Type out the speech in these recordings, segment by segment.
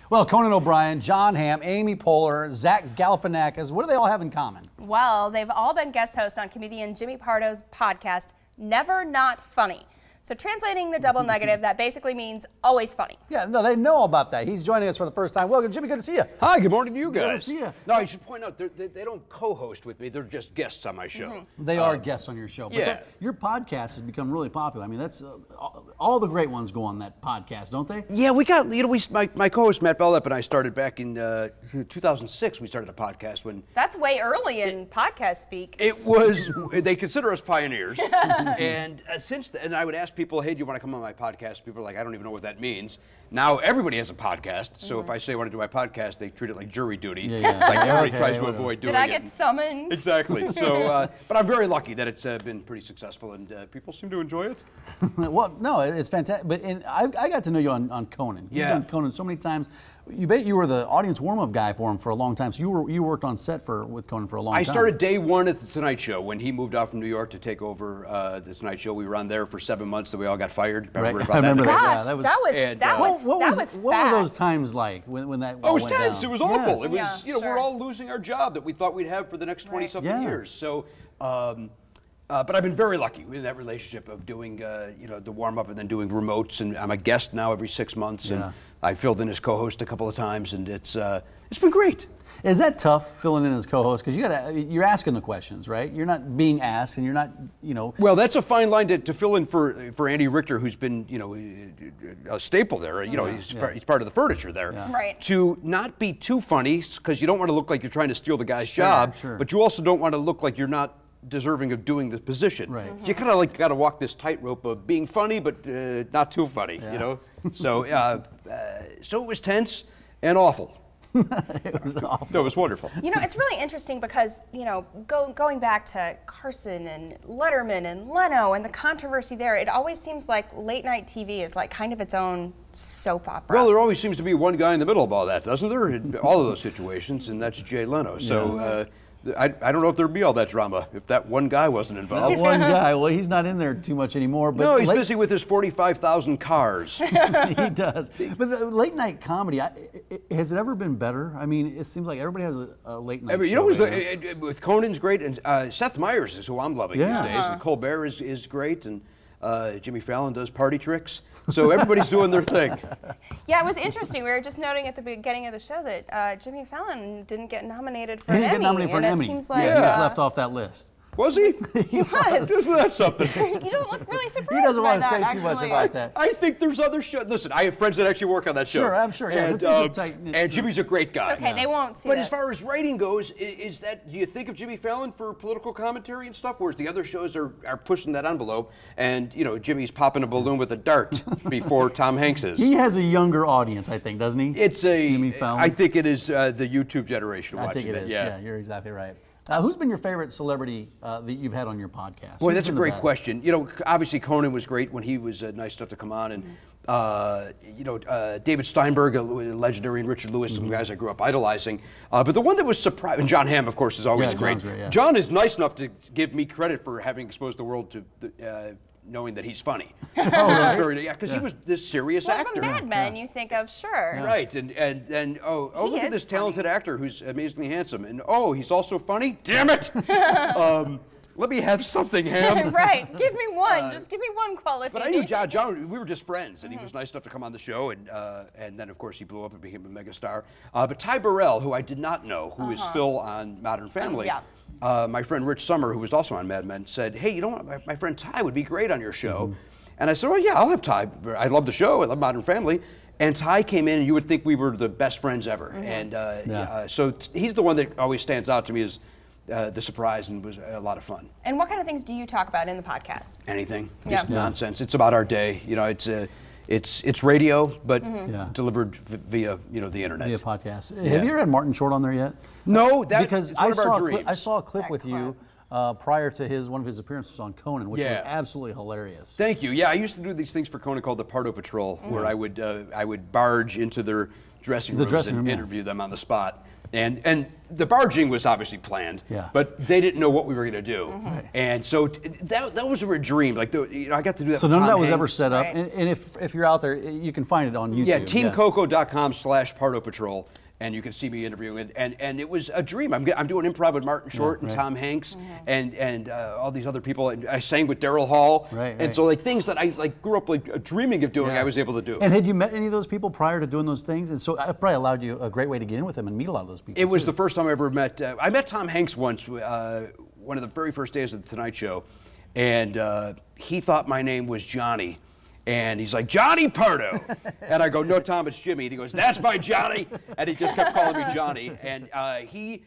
Well, Conan O'Brien, John Hamm, Amy Poehler, Zach Galifianakis, what do they all have in common? Well, they've all been guest hosts on comedian Jimmy Pardo's podcast, Never Not Funny. So translating the double negative, that basically means always funny. Yeah, no, they know about that. He's joining us for the first time. Welcome, Jimmy. Good to see you. Hi, good morning to you guys. Good to see you. No, I should point out, they don't co-host with me. They're just guests on my show. They are guests on your show. But yeah. your podcast has become really popular. I mean, that's all the great ones go on that podcast, don't they? Yeah, we got, my co-host Matt Belknap and I started back in 2006. We started a podcast when... That's way early in podcast speak. It was, they consider us pioneers. And since then, and I would ask people, hey, do you want to come on my podcast? People are like, I don't even know what that means. Now everybody has a podcast, so if I say I want to do my podcast, they treat it like jury duty. Yeah. Like everybody tries to avoid doing it. Did I get summoned? Exactly. So, but I'm very lucky that it's been pretty successful, and people seem to enjoy it. Well, no, it's fantastic. But I got to know you on Conan. You've done Conan so many times. You were the audience warm-up guy for him for a long time. So you worked on set with Conan for a long time. I started day one at the Tonight Show when he moved off from New York to take over the Tonight Show. We were on there for 7 months, and we all got fired. Remember about I remember that? that. Gosh, Yeah, that was what were those times like when that Oh, it was went tense. down? It was awful. It was, Yeah, you know, sure. we're all losing our job that we thought we'd have for the next 20-something years. So, but I've been very lucky in that relationship of doing, you know, the warm-up and then doing remotes. And I'm a guest now every 6 months. And I filled in as co-host a couple of times, and it's been great. Is that tough, filling in as co-host? Because you're asking the questions, right? You're not being asked, and you're not, you know. Well, that's a fine line to fill in for Andy Richter, who's been, you know, a staple there. You know, he's part of the furniture there. Yeah. Right. To not be too funny, because you don't want to look like you're trying to steal the guy's job, but you also don't want to look like you're not deserving of doing the position. Right. You kind of like got to walk this tightrope of being funny, but not too funny. You know. So so it was tense and awful. It was awful. No, it was wonderful. You know, it's really interesting because, you know, going back to Carson and Letterman and Leno and the controversy there, it always seems like late night TV is like kind of its own soap opera. Well, there always seems to be one guy in the middle of all that, doesn't there? In all of those situations, and that's Jay Leno. So I don't know if there'd be all that drama if that one guy wasn't involved. That one guy, well, he's not in there too much anymore. But no, he's busy with his 45,000 cars. He does. But the late night comedy, has it ever been better? I mean, it seems like everybody has a late night show. You know, with Conan's great, and Seth Meyers is who I'm loving these days, and Colbert is great, and Jimmy Fallon does party tricks. So everybody's doing their thing. Yeah, it was interesting. We were just noting at the beginning of the show that Jimmy Fallon didn't get nominated for an Emmy. He didn't get nominated for an Emmy. It seems like, he was left off that list. Was he? He was. Isn't that something? You don't look really surprised. He doesn't want to by that, say too much actually. about that. I think there's other shows. Listen, I have friends that actually work on that show. Sure, I'm sure. Yeah, and Jimmy's a great guy. It's okay, they won't see But this. as far as rating goes, is that, do you think of Jimmy Fallon for political commentary and stuff, whereas the other shows are pushing that envelope, and, you know, Jimmy's popping a balloon with a dart before Tom Hanks is? He has a younger audience, I think, doesn't he? It's Jimmy Fallon. I think it is the YouTube generation watching I think it is. Yeah. Yeah, you're exactly right. Who's been your favorite celebrity that you've had on your podcast? Boy, that's a great question. You know, obviously Conan was great when he was nice enough to come on, and you know, David Steinberg, a legendary, and Richard Lewis, some guys I grew up idolizing. But the one that was surprising, and John Hamm, of course, is always great. John is nice enough to give me credit for having exposed the world to knowing that he's funny. Yeah, because he was this serious actor. From Mad Men, you think of, sure. Right, and look at this talented actor who's amazingly handsome, and he's also funny. Damn it! Let me have something, Ham. Right, give me one. Just give me one quality. But I knew John. We were just friends, and he was nice enough to come on the show, and then of course he blew up and became a megastar. But Ty Burrell, who I did not know, who is Phil on Modern Family. My friend Rich Sommer, who was also on Mad Men, said, "Hey, you know what? My friend Ty would be great on your show." And I said, "Oh yeah, I'll have Ty. I love the show. I love Modern Family." And Ty came in, and you would think we were the best friends ever. And so he's the one that always stands out to me as the surprise, and was a lot of fun. And what kind of things do you talk about in the podcast? Anything, just nonsense. It's about our day. You know, it's radio, but delivered via the internet. Via podcast. Have you ever had Martin Short on there yet? No, because I saw a clip with you prior to one of his appearances on Conan, which was absolutely hilarious. Thank you. Yeah, I used to do these things for Conan called the Pardo Patrol, where I would barge into their dressing rooms and interview them on the spot. And the barging was obviously planned, but they didn't know what we were going to do. And so that was a dream. Like, I got to do that. So none of that was ever set up. And if you're out there, you can find it on YouTube. Yeah, teamcoco.com/Pardo Patrol. And you can see me interviewing, and it was a dream. I'm doing improv with Martin Short and Tom Hanks and all these other people. And I sang with Daryl Hall, and so like things that I grew up dreaming of doing, I was able to do. And had you met any of those people prior to doing those things? And so it probably allowed you a great way to get in with them and meet a lot of those people. It was the first time I ever met. I met Tom Hanks once, one of the very first days of the Tonight Show, and he thought my name was Johnny. And he's like, Johnny Pardo. And I go, no, Tom, it's Jimmy. And he goes, that's my Johnny. And he just kept calling me Johnny. And he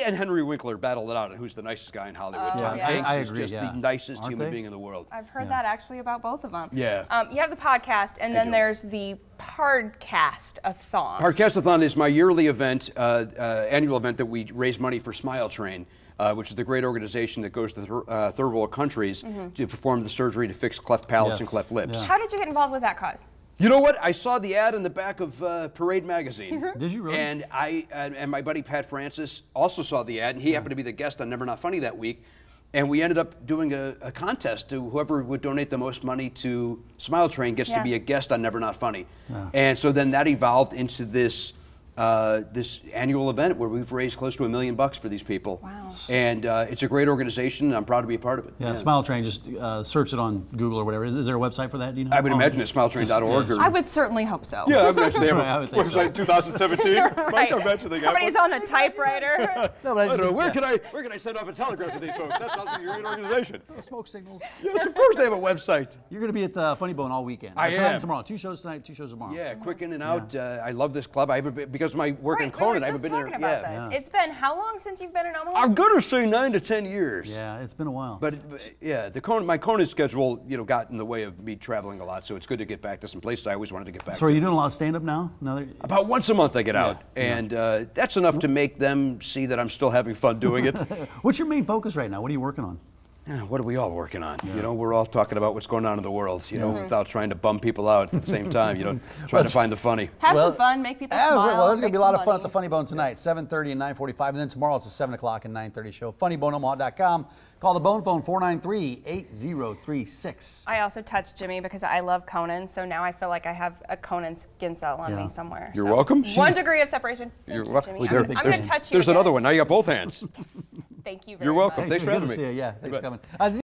and Henry Winkler battled it out on who's the nicest guy in Hollywood. Tom Hanks is just the nicest human being in the world. I've heard that actually about both of them. Yeah. You have the podcast, and then there's the Pardcast-a-thon. Pardcast-a-thon is my yearly event, annual event that we raise money for Smile Train. Which is the great organization that goes to third world countries to perform the surgery to fix cleft palates and cleft lips. How did you get involved with that cause? You know what? I saw the ad in the back of Parade magazine. Did you really? And and my buddy Pat Francis also saw the ad, and he happened to be the guest on Never Not Funny that week. And we ended up doing a contest to whoever would donate the most money to Smile Train gets to be a guest on Never Not Funny. And so then that evolved into this annual event where we've raised close to $1 million for these people. Wow. And it's a great organization, and I'm proud to be a part of it. Yeah, Smile Train, just search it on Google or whatever. Is there a website for that? Do you know? I would imagine it's smiletrain.org. I would certainly hope so. Yeah, I would imagine they have a website 2017. Right. Somebody's on a typewriter. No, but I don't know. Where can I send off a telegram to these folks? That sounds like you're a great organization. Smoke signals. Yes, of course they have a website. You're going to be at Funny Bone all weekend. I tonight am. and tomorrow. 2 shows tonight, 2 shows tomorrow. Yeah, quick in and out. I love this club. I haven't been, because of my work in Conan. I haven't been there. It's been how long since you've been in Omaha? I'm gonna say 9 to 10 years. Yeah, it's been a while. But yeah, my Conan schedule, got in the way of me traveling a lot. So it's good to get back to some places I always wanted to get back. So are you doing a lot of stand-up now? About once a month I get out, and that's enough to make them see that I'm still having fun doing it. What's your main focus right now? What are you working on? Yeah, what are we all working on? We're all talking about what's going on in the world, without trying to bum people out at the same time, trying to find the funny. Have some fun, make people smile. Well, there's going to be a lot of fun at the Funny Bone tonight, 7:30 and 9:45, and then tomorrow it's a 7 o'clock and 9:30 show. FunnyBoneOmaha.com. Call the Bone phone, 493-8036. I also touched Jimmy because I love Conan, so now I feel like I have a Conan skin cell on me somewhere. You're welcome. 1 degree of separation. You're welcome. I'm going to touch you There's another one. Now you got both hands. Thank you very much. You're welcome. Thanks for having me. Yeah, thanks for coming.